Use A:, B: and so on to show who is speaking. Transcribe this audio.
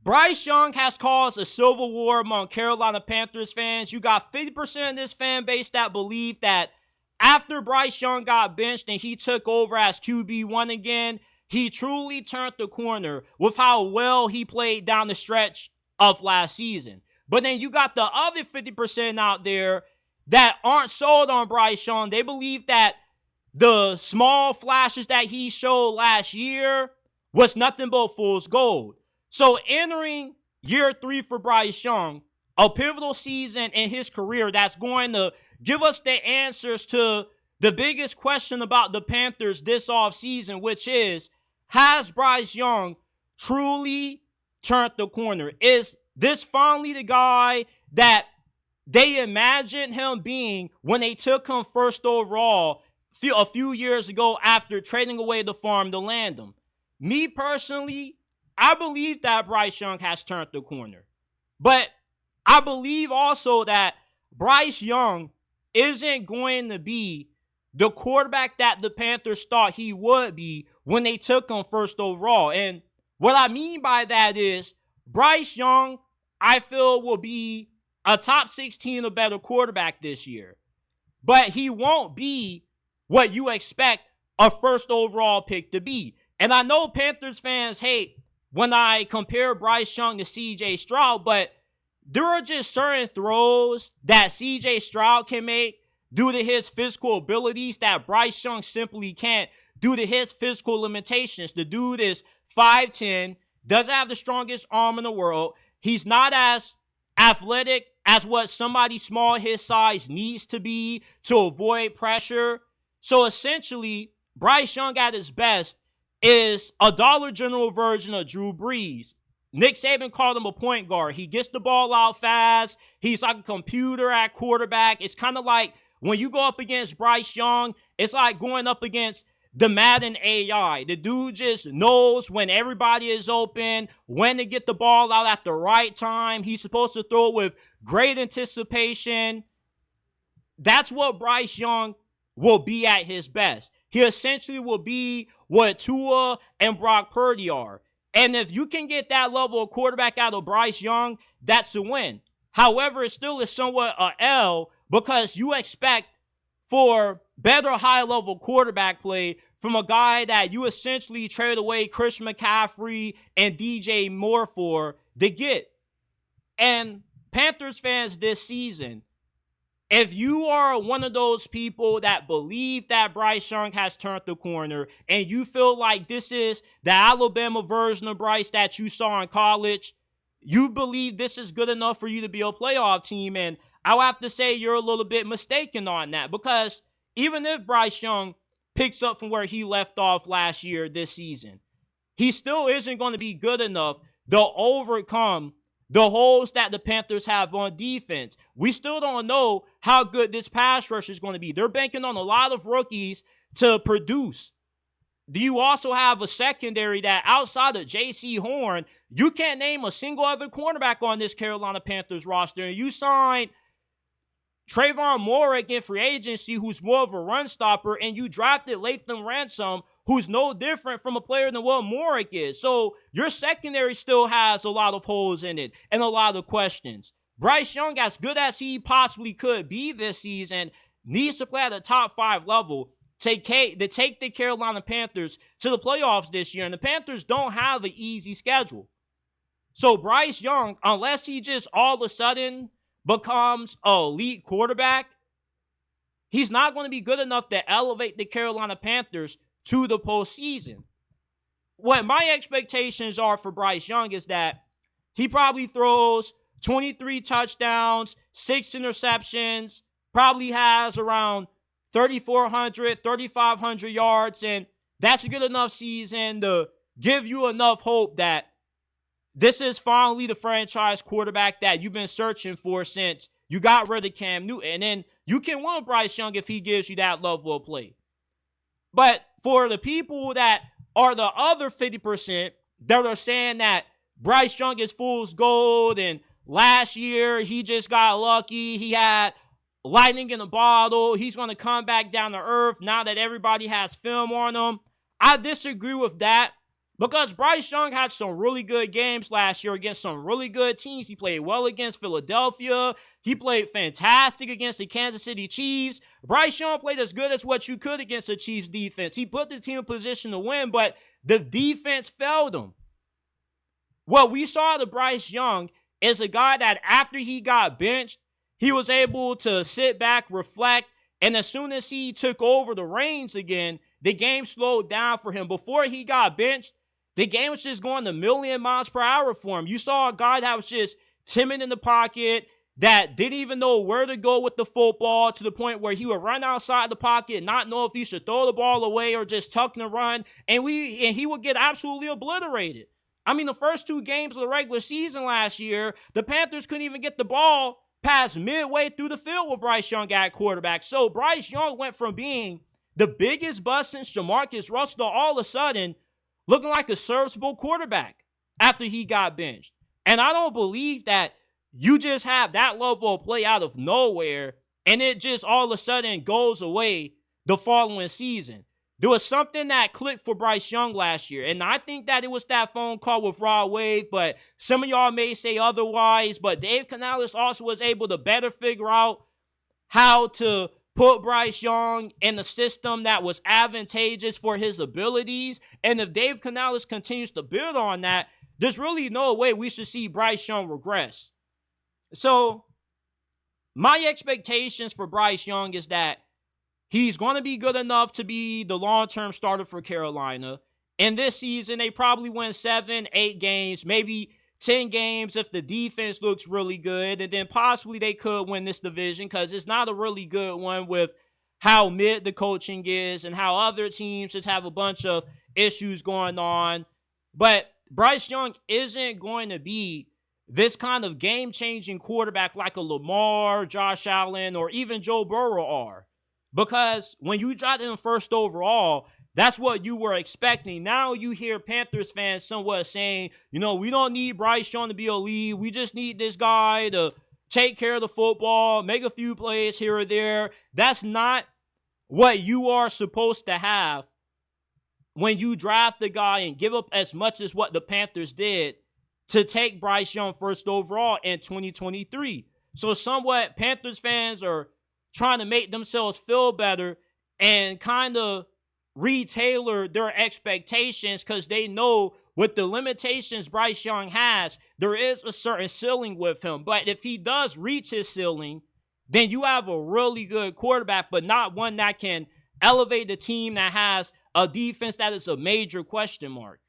A: Bryce Young has caused a civil war among Carolina Panthers fans. You got 50% of this fan base that believe that after Bryce Young got benched and he took over as QB1 again, he truly turned the corner with how well he played down the stretch of last season. But then you got the other 50% out there that aren't sold on Bryce Young. They believe that the small flashes that he showed last year was nothing but fool's gold. So entering year 3 for Bryce Young, a pivotal season in his career that's going to give us the answers to the biggest question about the Panthers this offseason, which is, has Bryce Young truly turned the corner? Is this finally the guy that they imagined him being when they took him first overall a few years ago after trading away the farm to land him? Me personally, I believe that Bryce Young has turned the corner. But I believe also that Bryce Young isn't going to be the quarterback that the Panthers thought he would be when they took him first overall. And what I mean by that is Bryce Young, I feel, will be a top 16 or better quarterback this year. But he won't be what you expect a first overall pick to be. And I know Panthers fans hate when I compare Bryce Young to C.J. Stroud, but there are just certain throws that C.J. Stroud can make due to his physical abilities that Bryce Young simply can't due to his physical limitations. The dude is 5'10", doesn't have the strongest arm in the world. He's not as athletic as what somebody small his size needs to be to avoid pressure. So essentially, Bryce Young at his best is a Dollar General version of Drew Brees. Nick Saban called him a point guard. He gets the ball out fast. He's like a computer at quarterback. It's kind of like when you go up against Bryce Young, it's like going up against the Madden AI. The dude just knows when everybody is open, when to get the ball out at the right time. He's supposed to throw it with great anticipation. That's what Bryce Young will be at his best. He essentially will be what Tua and Brock Purdy are. And if you can get that level of quarterback out of Bryce Young, that's a win. However, it still is somewhat a L because you expect for better high-level quarterback play from a guy that you essentially trade away Christian McCaffrey and DJ Moore for to get. And Panthers fans this season, if you are one of those people that believe that Bryce Young has turned the corner and you feel like this is the Alabama version of Bryce that you saw in college, you believe this is good enough for you to be a playoff team, and I'll have to say you're a little bit mistaken on that, because even if Bryce Young picks up from where he left off last year this season, he still isn't going to be good enough to overcome the holes that the Panthers have on defense. We still don't know how good this pass rush is going to be. They're banking on a lot of rookies to produce. Do you also have a secondary that outside of J.C. Horn, you can't name a single other cornerback on this Carolina Panthers roster? And you signed Trayvon Moorick in free agency, who's more of a run stopper, and you drafted Latham Ransom, who's no different from a player than what Moorick is. So your secondary still has a lot of holes in it and a lot of questions. Bryce Young, as good as he possibly could be this season, needs to play at a top 5 level to take the Carolina Panthers to the playoffs this year. And the Panthers don't have an easy schedule. So Bryce Young, unless he just all of a sudden becomes an elite quarterback, he's not going to be good enough to elevate the Carolina Panthers to the postseason. What my expectations are for Bryce Young is that he probably throws 23 touchdowns, 6 interceptions, probably has around 3,400, 3,500 yards, and that's a good enough season to give you enough hope that this is finally the franchise quarterback that you've been searching for since you got rid of Cam Newton. And then you can win Bryce Young if he gives you that level of play. But for the people that are the other 50% that are saying that Bryce Young is fool's gold and last year he just got lucky, he had lightning in a bottle, he's going to come back down to earth now that everybody has film on him, I disagree with that Because Bryce Young had some really good games last year against some really good teams. He played well against Philadelphia. He played fantastic against the Kansas City Chiefs. Bryce Young played as good as what you could against the Chiefs defense. He put the team in position to win, but the defense failed him. What we saw to Bryce Young is a guy that after he got benched, he was able to sit back, reflect, and as soon as he took over the reins again, the game slowed down for him. Before he got benched, the game was just going a million miles per hour for him. You saw a guy that was just timid in the pocket, that didn't even know where to go with the football, to the point where he would run outside the pocket, not know if he should throw the ball away or just tuck and run, and he would get absolutely obliterated. I mean, the first 2 games of the regular season last year, the Panthers couldn't even get the ball past midway through the field with Bryce Young at quarterback. So Bryce Young went from being the biggest bust since Jamarcus Russell to all of a sudden looking like a serviceable quarterback after he got benched. And I don't believe that you just have that level of play out of nowhere and it just all of a sudden goes away the following season. There was something that clicked for Bryce Young last year, and I think that it was that phone call with Rod Wave, but some of y'all may say otherwise. But Dave Canales also was able to better figure out how to put Bryce Young in a system that was advantageous for his abilities. And if Dave Canales continues to build on that, there's really no way we should see Bryce Young regress. So my expectations for Bryce Young is that he's going to be good enough to be the long-term starter for Carolina. And this season, they probably win 7, 8 games, maybe 10 games if the defense looks really good. And then possibly they could win this division because it's not a really good one with how mid the coaching is and how other teams just have a bunch of issues going on. But Bryce Young isn't going to be this kind of game-changing quarterback like a Lamar, Josh Allen, or even Joe Burrow are. Because when you drafted him first overall, that's what you were expecting. Now you hear Panthers fans somewhat saying, we don't need Bryce Young to be elite. We just need this guy to take care of the football, make a few plays here or there. That's not what you are supposed to have when you draft the guy and give up as much as what the Panthers did to take Bryce Young first overall in 2023. So somewhat Panthers fans are trying to make themselves feel better and kind of retailor their expectations because they know with the limitations Bryce Young has, there is a certain ceiling with him. But if he does reach his ceiling, then you have a really good quarterback, but not one that can elevate the team that has a defense that is a major question mark.